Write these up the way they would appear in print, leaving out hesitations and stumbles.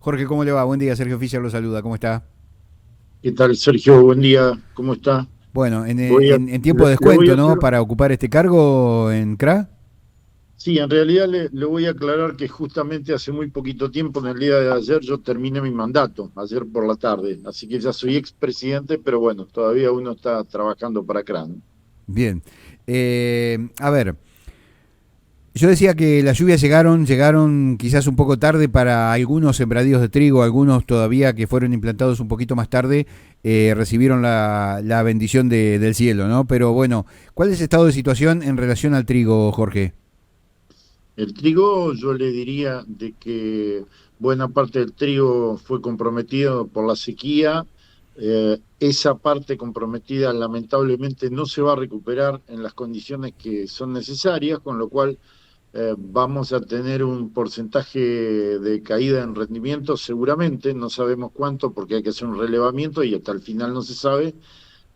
Jorge, ¿cómo le va? Buen día, Sergio Fischer lo saluda, ¿cómo está? ¿Qué tal, Sergio? Buen día, ¿cómo está? Bueno, Voy a, en tiempo de le voy a descuento, hacer, ¿no? Para ocupar este cargo en CRA. sí, en realidad le voy a aclarar que justamente hace muy poquito tiempo, en el día de ayer, yo terminé mi mandato, ayer por la tarde, así que ya soy expresidente, pero bueno, todavía uno está trabajando para CRAN. Bien. A ver, yo decía que las lluvias llegaron quizás un poco tarde para algunos sembradíos de trigo, algunos todavía que fueron implantados un poquito más tarde, recibieron la bendición del cielo, ¿no? Pero bueno, ¿cuál es el estado de situación en relación al trigo, Jorge? El trigo, yo le diría de que buena parte del trigo fue comprometido por la sequía. Esa parte comprometida lamentablemente no se va a recuperar en las condiciones que son necesarias, con lo cual vamos a tener un porcentaje de caída en rendimiento seguramente, no sabemos cuánto porque hay que hacer un relevamiento y hasta el final no se sabe,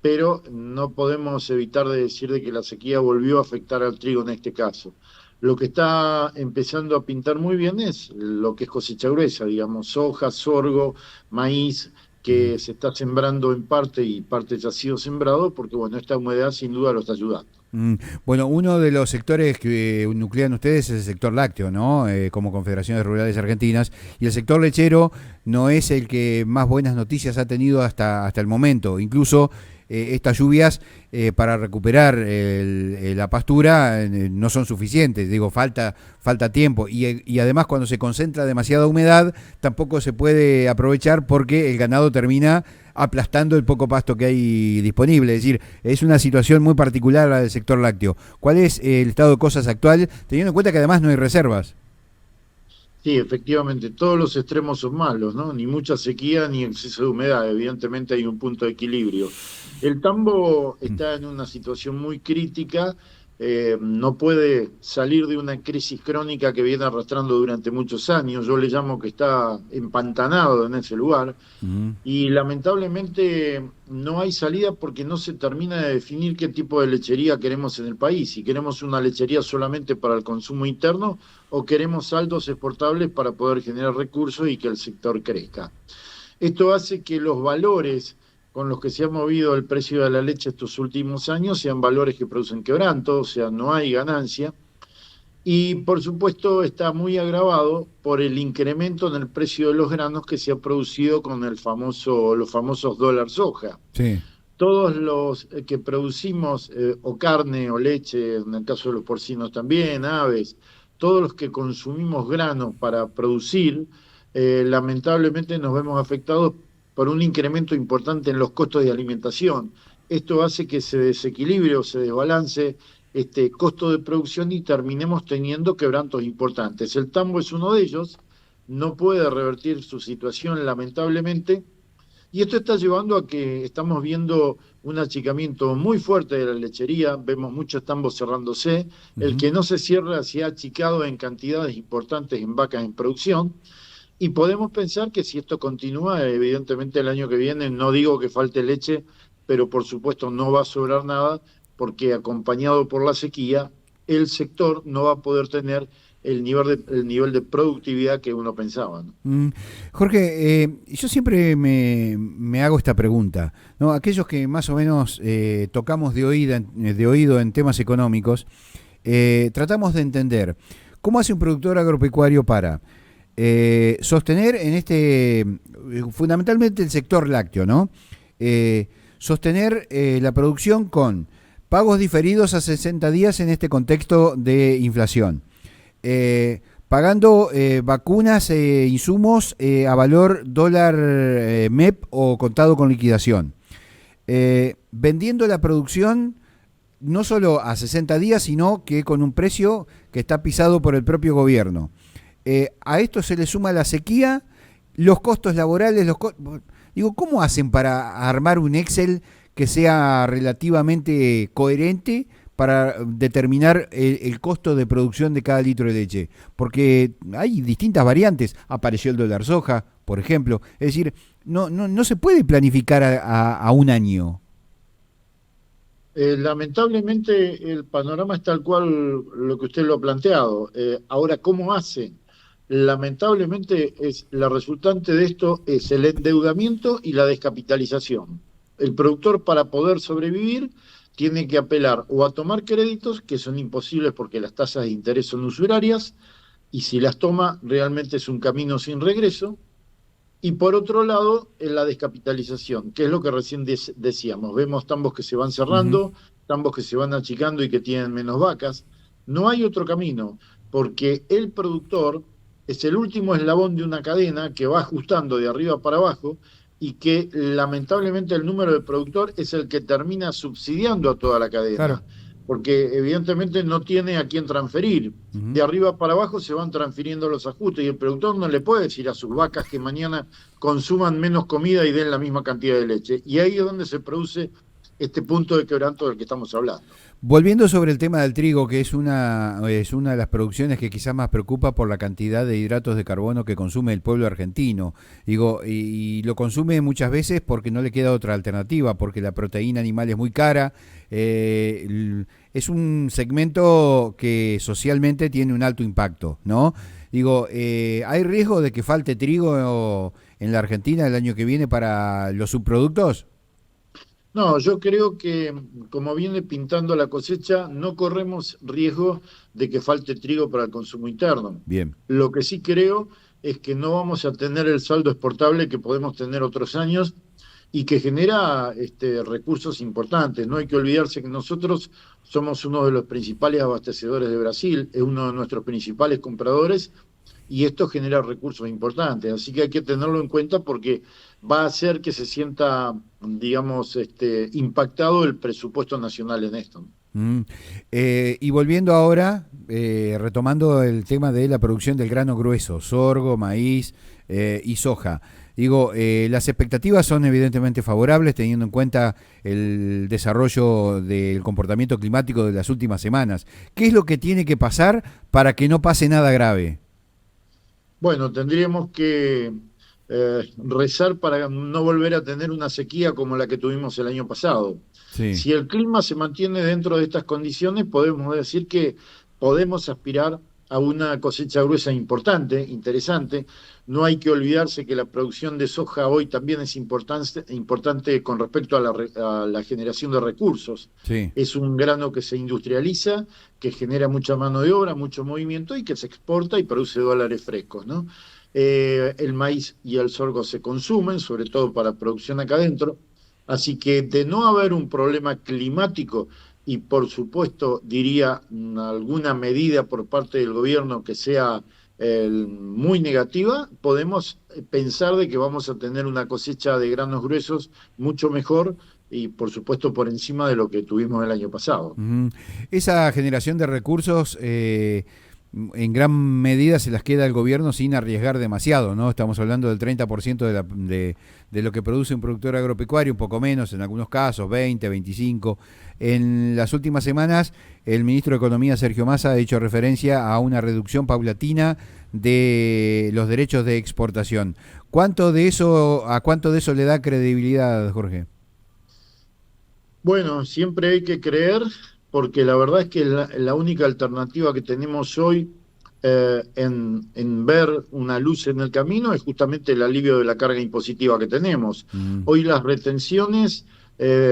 pero no podemos evitar de decir de que la sequía volvió a afectar al trigo en este caso. Lo que está empezando a pintar muy bien es lo que es cosecha gruesa, digamos, soja, sorgo, maíz, Ujú. que se está sembrando en parte y parte ya ha sido sembrado, porque bueno, esta humedad sin duda lo está ayudando. Mm, Bueno, uno de los sectores que nuclean ustedes es el sector lácteo, ¿no? Como Confederaciones Rurales Argentinas. Y el sector lechero no es el que más buenas noticias ha tenido hasta el momento. Incluso estas lluvias para recuperar la pastura no son suficientes. Digo, falta tiempo. Y además cuando se concentra demasiada humedad, tampoco se puede aprovechar porque el ganado termina aplastando el poco pasto que hay disponible. Es decir, es una situación muy particular la del sector lácteo. ¿Cuál es el estado de cosas actual, teniendo en cuenta que además no hay reservas? Sí, efectivamente, todos los extremos son malos, ¿no? Ni mucha sequía ni exceso de humedad. Evidentemente hay un punto de equilibrio. El tambo está en una situación muy crítica, no puede salir de una crisis crónica que viene arrastrando durante muchos años. Yo le llamo que está empantanado en ese lugar. Ujú. Y lamentablemente no hay salida porque no se termina de definir qué tipo de lechería queremos en el país. Si queremos una lechería solamente para el consumo interno o queremos saldos exportables para poder generar recursos y que el sector crezca. Esto hace que los valores con los que se ha movido el precio de la leche estos últimos años sean valores que producen quebranto, o sea, no hay ganancia. Y por supuesto está muy agravado por el incremento en el precio de los granos que se ha producido con los famosos dólar soja. Sí. Todos los que producimos o carne o leche, en el caso de los porcinos también, aves, todos los que consumimos granos para producir, lamentablemente nos vemos afectados por un incremento importante en los costos de alimentación. Esto hace que se desequilibre o se desbalance este costo de producción y terminemos teniendo quebrantos importantes. El tambo es uno de ellos, no puede revertir su situación lamentablemente y esto está llevando a que estamos viendo un achicamiento muy fuerte de la lechería, vemos muchos tambos cerrándose, el Ujú. que no se cierra se ha achicado en cantidades importantes en vacas en producción, y podemos pensar que si esto continúa, evidentemente el año que viene, no digo que falte leche, pero por supuesto no va a sobrar nada, porque acompañado por la sequía, el sector no va a poder tener el nivel de productividad que uno pensaba, ¿no? Mm, Jorge, yo siempre me hago esta pregunta, ¿no? Aquellos que más o menos tocamos de oído en temas económicos, tratamos de entender cómo hace un productor agropecuario para sostener en fundamentalmente el sector lácteo, ¿no? Sostener la producción con pagos diferidos a 60 días en este contexto de inflación. Pagando vacunas e insumos a valor dólar MEP o contado con liquidación. Vendiendo la producción no solo a 60 días, sino que con un precio que está pisado por el propio gobierno. A esto se le suma la sequía, los costos laborales, digo, ¿cómo hacen para armar un Excel que sea relativamente coherente para determinar el costo de producción de cada litro de leche? Porque hay distintas variantes. Apareció el dólar soja, por ejemplo. Es decir, no se puede planificar a un año. Lamentablemente el panorama es tal cual lo que usted lo ha planteado. Ahora, ¿cómo hace? lamentablemente la resultante de esto es el endeudamiento y la descapitalización. El productor, para poder sobrevivir, tiene que apelar o a tomar créditos, que son imposibles porque las tasas de interés son usurarias, y si las toma realmente es un camino sin regreso. Y por otro lado, en la descapitalización, que es lo que recién decíamos. Vemos tambos que se van Ujú. cerrando, tambos que se van achicando y que tienen menos vacas. No hay otro camino, porque el productor es el último eslabón de una cadena que va ajustando de arriba para abajo y que lamentablemente el número de productor es el que termina subsidiando a toda la Claro. cadena, porque evidentemente no tiene a quién transferir. De Ujú. arriba para abajo se van transfiriendo los ajustes y el productor no le puede decir a sus vacas que mañana consuman menos comida y den la misma cantidad de leche. Y ahí es donde se produce este punto de quebranto del que estamos hablando. Volviendo sobre el tema del trigo, que es una de las producciones que quizás más preocupa por la cantidad de hidratos de carbono que consume el pueblo argentino. Digo, y lo consume muchas veces porque no le queda otra alternativa, porque la proteína animal es muy cara. Es un segmento que socialmente tiene un alto impacto, ¿no? Digo, ¿hay riesgo de que falte trigo en la Argentina el año que viene para los subproductos? No, yo creo que como viene pintando la cosecha, no corremos riesgo de que falte trigo para el consumo interno. Bien. Lo que sí creo es que no vamos a tener el saldo exportable que podemos tener otros años y que genera recursos importantes. No hay que olvidarse que nosotros somos uno de los principales abastecedores de Brasil, es uno de nuestros principales compradores y esto genera recursos importantes. Así que hay que tenerlo en cuenta porque va a hacer que se sienta, digamos, impactado el presupuesto nacional en esto. Mm. Y volviendo ahora, retomando el tema de la producción del grano grueso, sorgo, maíz y soja. Digo, las expectativas son evidentemente favorables teniendo en cuenta el desarrollo del comportamiento climático de las últimas semanas. ¿Qué es lo que tiene que pasar para que no pase nada grave? Bueno, tendríamos que rezar para no volver a tener una sequía como la que tuvimos el año pasado. Sí. Si el clima se mantiene dentro de estas condiciones, podemos decir que podemos aspirar a una cosecha gruesa importante, interesante. No hay que olvidarse que la producción de soja hoy también es importante con respecto a a la generación de recursos. Sí. Es un grano que se industrializa, que genera mucha mano de obra, mucho movimiento y que se exporta y produce dólares frescos, ¿no? El maíz y el sorgo se consumen, sobre todo para producción acá adentro. Así que de no haber un problema climático y por supuesto diría alguna medida por parte del gobierno que sea muy negativa, podemos pensar de que vamos a tener una cosecha de granos gruesos mucho mejor y por supuesto por encima de lo que tuvimos el año pasado. Ujú. Esa generación de recursos en gran medida se las queda el gobierno sin arriesgar demasiado, ¿no? Estamos hablando del 30% de lo que produce un productor agropecuario, un poco menos en algunos casos, 20, 25. En las últimas semanas, el ministro de Economía, Sergio Massa, ha hecho referencia a una reducción paulatina de los derechos de exportación. ¿A cuánto de eso le da credibilidad, Jorge? Bueno, siempre hay que creer, porque la verdad es que la única alternativa que tenemos hoy en ver una luz en el camino es justamente el alivio de la carga impositiva que tenemos. Mm. Hoy las retenciones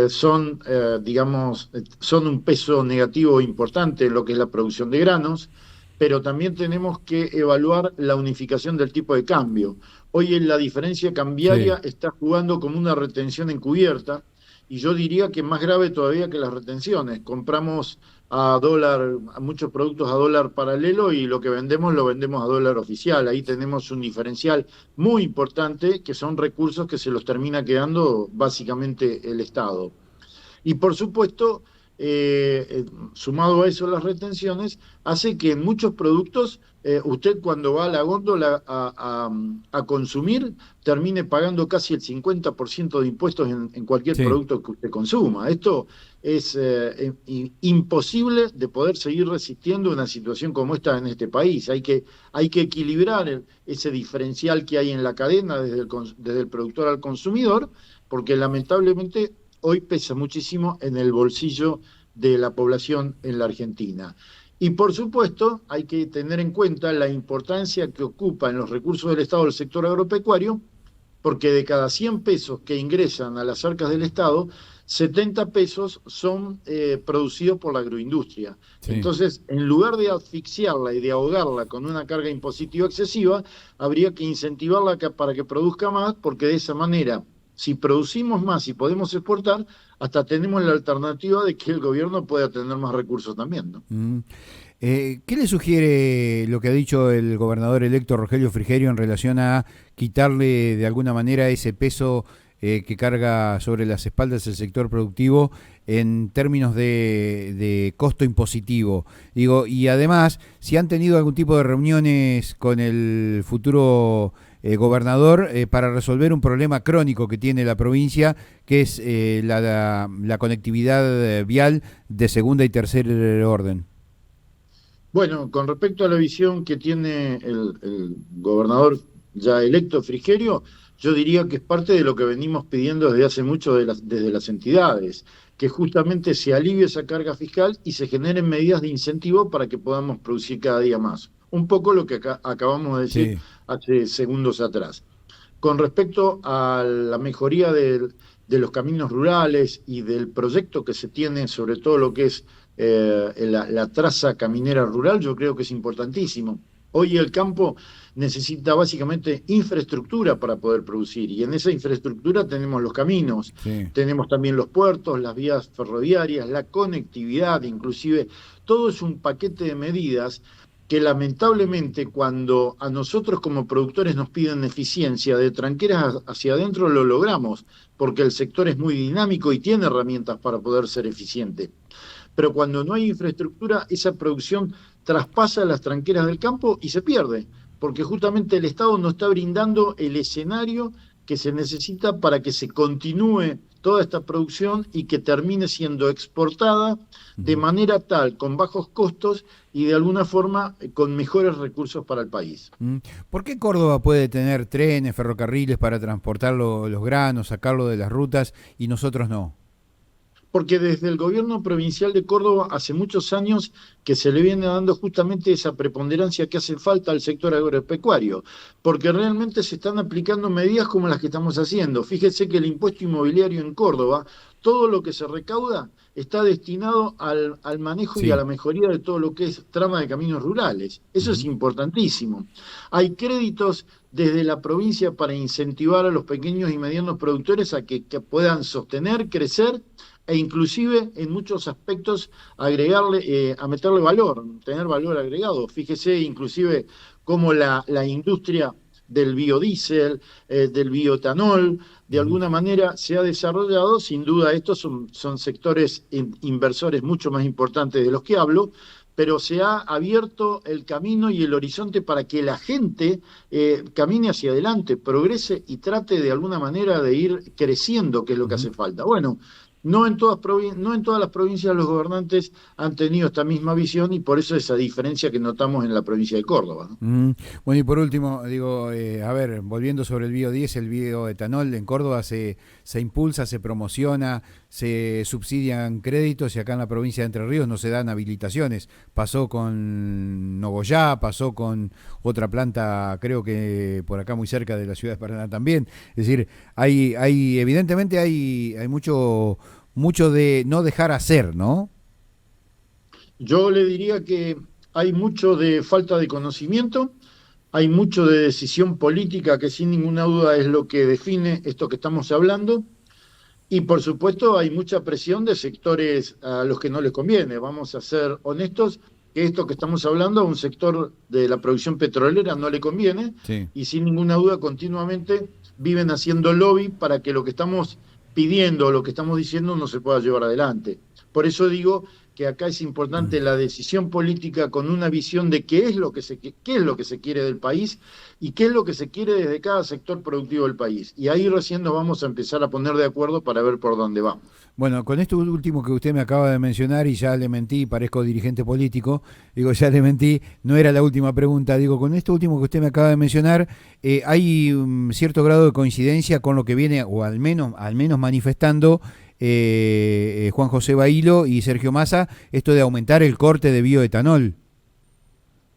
son, digamos, son un peso negativo importante en lo que es la producción de granos, pero también tenemos que evaluar la unificación del tipo de cambio. Hoy en la diferencia Sí. cambiaria está jugando como una retención encubierta y yo diría que más grave todavía que las retenciones. Compramos a dólar, a muchos productos a dólar paralelo y lo que vendemos lo vendemos a dólar oficial. Ahí tenemos un diferencial muy importante que son recursos que se los termina quedando básicamente el Estado. Y por supuesto, sumado a eso las retenciones, hace que en muchos productos usted cuando va a la góndola a consumir termine pagando casi el 50% de impuestos en cualquier Sí. producto que usted consuma. Esto es imposible de poder seguir resistiendo una situación como esta en este país. Hay que equilibrar ese diferencial que hay en la cadena desde el productor al consumidor, porque lamentablemente hoy pesa muchísimo en el bolsillo de la población en la Argentina. Y por supuesto, hay que tener en cuenta la importancia que ocupa en los recursos del Estado el sector agropecuario, porque de cada 100 pesos que ingresan a las arcas del Estado, 70 pesos son producidos por la agroindustria. Sí. Entonces, en lugar de asfixiarla y de ahogarla con una carga impositiva excesiva, habría que incentivarla para que produzca más, porque de esa manera, si producimos más y podemos exportar, hasta tenemos la alternativa de que el gobierno pueda tener más recursos también, ¿no? ¿Qué le sugiere lo que ha dicho el gobernador electo Rogelio Frigerio en relación a quitarle de alguna manera ese peso que carga sobre las espaldas del sector productivo en términos de costo impositivo? Digo, y además, si han tenido algún tipo de reuniones con el futuro gobernador para resolver un problema crónico que tiene la provincia, que es la conectividad vial de segunda y tercer orden. Bueno, con respecto a la visión que tiene el gobernador ya electo Frigerio, yo diría que es parte de lo que venimos pidiendo desde hace mucho desde las entidades, que justamente se alivie esa carga fiscal y se generen medidas de incentivo para que podamos producir cada día más. Un poco lo que acabamos de decir Sí. hace segundos atrás. Con respecto a la mejoría de los caminos rurales y del proyecto que se tiene sobre todo lo que es la traza caminera rural, yo creo que es importantísimo. Hoy el campo necesita básicamente infraestructura para poder producir y en esa infraestructura tenemos los caminos, Sí. tenemos también los puertos, las vías ferroviarias, la conectividad, inclusive todo es un paquete de medidas que lamentablemente cuando a nosotros como productores nos piden eficiencia de tranqueras hacia adentro lo logramos, porque el sector es muy dinámico y tiene herramientas para poder ser eficiente. Pero cuando no hay infraestructura, esa producción traspasa las tranqueras del campo y se pierde, porque justamente el Estado no está brindando el escenario que se necesita para que se continúe toda esta producción y que termine siendo exportada de Ujú. manera tal, con bajos costos y de alguna forma con mejores recursos para el país. Mm. ¿Por qué Córdoba puede tener trenes, ferrocarriles para transportar los granos, sacarlo de las rutas y nosotros no? Porque desde el gobierno provincial de Córdoba hace muchos años que se le viene dando justamente esa preponderancia que hace falta al sector agropecuario, porque realmente se están aplicando medidas como las que estamos haciendo. Fíjese que el impuesto inmobiliario en Córdoba, todo lo que se recauda está destinado al manejo y a Sí. la mejoría de todo lo que es trama de caminos rurales. Eso es Ujú. importantísimo. Hay créditos desde la provincia para incentivar a los pequeños y medianos productores a que puedan sostener, crecer e inclusive en muchos aspectos agregarle, a meterle valor, tener valor agregado. Fíjese inclusive cómo la industria del biodiesel, del bioetanol, de Ujú. alguna manera se ha desarrollado. Sin duda estos son sectores inversores mucho más importantes de los que hablo, pero se ha abierto el camino y el horizonte para que la gente camine hacia adelante, progrese y trate de alguna manera de ir creciendo, que es lo que Ujú. hace falta. Bueno, no en todas las provincias los gobernantes han tenido esta misma visión y por eso esa diferencia que notamos en la provincia de Córdoba, ¿no? Mm. Bueno, y por último, digo, a ver, volviendo sobre el biodiesel, el bioetanol, en Córdoba se impulsa, se promociona, se subsidian créditos y acá en la provincia de Entre Ríos no se dan habilitaciones. Pasó con Nogoyá, pasó con otra planta, creo que por acá muy cerca de la ciudad de Paraná también. Es decir, evidentemente hay mucho de no dejar hacer, ¿no? Yo le diría que hay mucho de falta de conocimiento, hay mucho de decisión política que sin ninguna duda es lo que define esto que estamos hablando. Y por supuesto hay mucha presión de sectores a los que no les conviene. Vamos a ser honestos que esto que estamos hablando a un sector de la producción petrolera no le conviene Sí. y sin ninguna duda continuamente viven haciendo lobby para que lo que estamos pidiendo o lo que estamos diciendo no se pueda llevar adelante. Por eso digo que acá es importante la decisión política con una visión de qué es lo que se quiere del país y qué es lo que se quiere desde cada sector productivo del país. Y ahí recién nos vamos a empezar a poner de acuerdo para ver por dónde vamos. Bueno, con esto último que usted me acaba de mencionar, y ya le mentí, parezco dirigente político, digo, ya le mentí, no era la última pregunta, digo, con esto último que usted me acaba de mencionar, hay un cierto grado de coincidencia con lo que viene, o al menos manifestando Juan José Bailo y Sergio Massa, esto de aumentar el corte de bioetanol.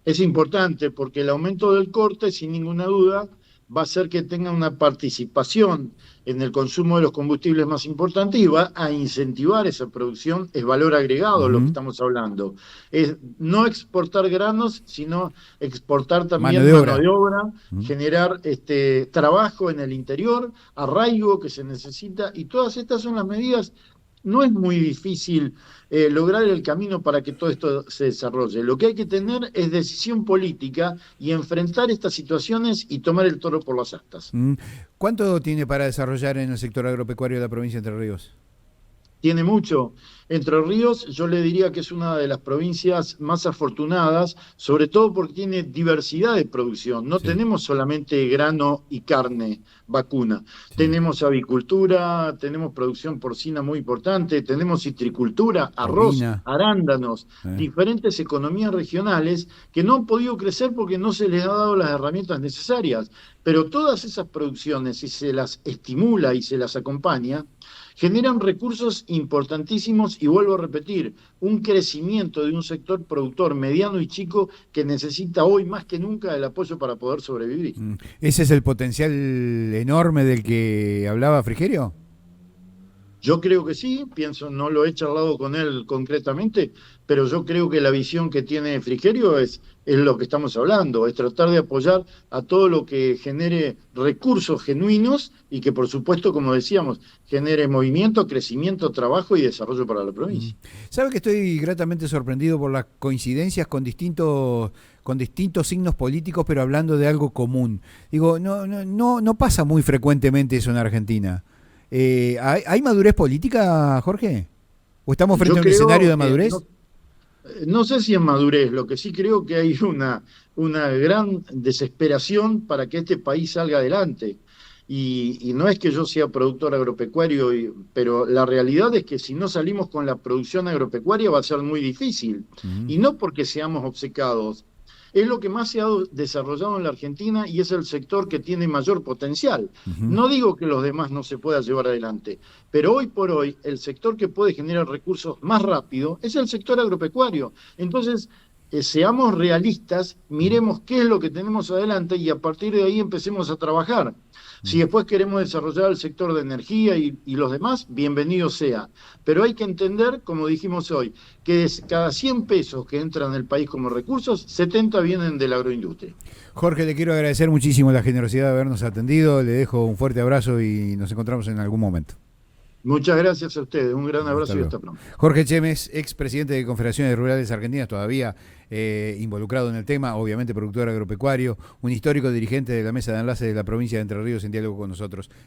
Es importante porque el aumento del corte, sin ninguna duda, va a hacer que tenga una participación en el consumo de los combustibles más importantes y va a incentivar esa producción, es valor agregado lo que estamos hablando. Es no exportar granos, sino exportar también mano de obra, generar trabajo en el interior, arraigo que se necesita, y todas estas son las medidas. No es muy difícil lograr el camino para que todo esto se desarrolle. Lo que hay que tener es decisión política y enfrentar estas situaciones y tomar el toro por las astas. ¿Cuánto tiene para desarrollar en el sector agropecuario de la provincia de Entre Ríos? Tiene mucho. Entre Ríos yo le diría que es una de las provincias más afortunadas, sobre todo porque tiene diversidad de producción. No tenemos solamente grano y carne vacuna. Tenemos avicultura, tenemos producción porcina muy importante, tenemos citricultura, arroz, arándanos, diferentes economías regionales que no han podido crecer porque no se les ha dado las herramientas necesarias. Pero todas esas producciones, si se las estimula y se las acompaña, generan recursos importantísimos y vuelvo a repetir, un crecimiento de un sector productor mediano y chico que necesita hoy más que nunca el apoyo para poder sobrevivir. ¿Ese es el potencial enorme del que hablaba Frigerio? Yo creo que sí, pienso, no lo he charlado con él concretamente, pero yo creo que la visión que tiene Frigerio es lo que estamos hablando, es tratar de apoyar a todo lo que genere recursos genuinos y que, por supuesto, como decíamos, genere movimiento, crecimiento, trabajo y desarrollo para la provincia. ¿Sabe que estoy gratamente sorprendido por las coincidencias con distintos signos políticos, pero hablando de algo común? Digo, no pasa muy frecuentemente eso en Argentina. ¿Hay madurez política, Jorge? ¿O estamos frente a un escenario de madurez? No sé si es madurez, lo que sí creo que hay una gran desesperación para que este país salga adelante. Y no es que yo sea productor agropecuario, pero la realidad es que si no salimos con la producción agropecuaria va a ser muy difícil. Y no porque seamos obcecados. Es lo que más se ha desarrollado en la Argentina y es el sector que tiene mayor potencial. No digo que los demás no se puedan llevar adelante, pero hoy por hoy el sector que puede generar recursos más rápido es el sector agropecuario. Entonces, seamos realistas, miremos qué es lo que tenemos adelante y a partir de ahí empecemos a trabajar. Si después queremos desarrollar el sector de energía y los demás, bienvenido sea. Pero hay que entender, como dijimos hoy, que de cada 100 pesos que entran en el país como recursos, 70 vienen de la agroindustria. Jorge, le quiero agradecer muchísimo la generosidad de habernos atendido. Le dejo un fuerte abrazo y nos encontramos en algún momento. Muchas gracias a ustedes, un gran abrazo y hasta pronto. Jorge Chemes, expresidente de Confederaciones Rurales Argentinas, todavía involucrado en el tema, obviamente productor agropecuario, un histórico dirigente de la mesa de enlace de la provincia de Entre Ríos en diálogo con nosotros.